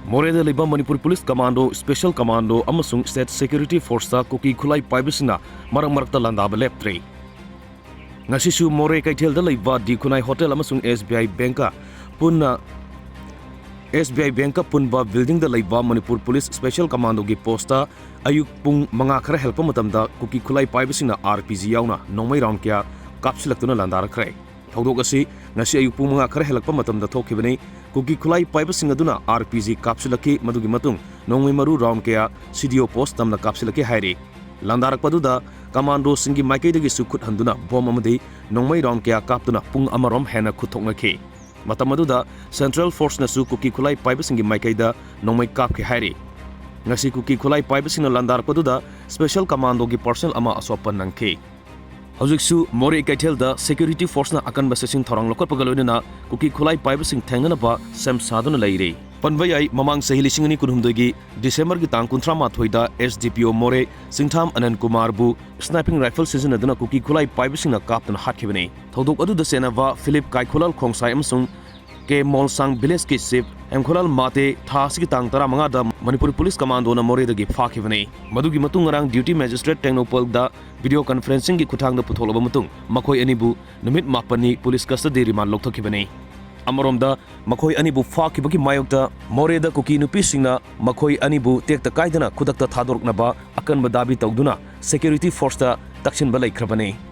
Moreh da Manipur Police Commando, Special Commando, amasung State Security Force kuki khulai paibasina marang marakta landaba leptre. Ngasisu Moreh kaithel da leiba di khunai hotel amasung SBI Banka punna SBI Banka punba building da leiba Manipur Police Special Commando gi posta ayuk pung manga khara helpa matamda kuki khulai paibasina RPG yaona nongmai round kya kapsilaktuna landarakkre. Thodok asi ngasi ayuk pung manga khara helpa matamda thokibani kuki khulai paibasing aduna RPG kapsilaki madugi matung nongmai maru round kya CDO post tamna kapsilaki hairi. Landarakpaduda Commando singi maikaidagi sukhut handuna bom amadi nongmai round kya kaptuna pung amarom hena khuthoknaki. Matamaduda Central Force nasu kuki khulai paibasingi maikaida nongmai kapke hairi. Ngasi kuki khulai paibasingna landarakpaduda Special Commando gi personnel ama asopan nangki. Hojiksu Moreh kaithel da Security Force na akan basing thorang lokot pagaloina kuki khulai paibasing thengana ba sem saduna leire. Panbayai mamang sahi lisingani kunhumdogi December gi tang 38 da SDPO Moreh Singtham Anand Kumar bu sniping rifle season aduna kuki khulai paibasing na kaptuna hatkibani. Thodok adu da senava Philip Kaikholal khongsai amsung ke Molsang village ki sip Emkholal mate thasi ki tang 15 da Manipur Police Commando na Moreh dagi phakibani. Madugi matung ngarang duty magistrate Technopol da video conferencing gi kuthang da putholaba matung makhoi anibu numit mapani police custody remand lokthokibani. Amaromda makhoi anibu phakibagi mayokta Moreh da kuki nupi singna makhoi anibu tekta kaidana khudakta thadorknaba akan badabi tawduna security force ta taksin balai khrabani.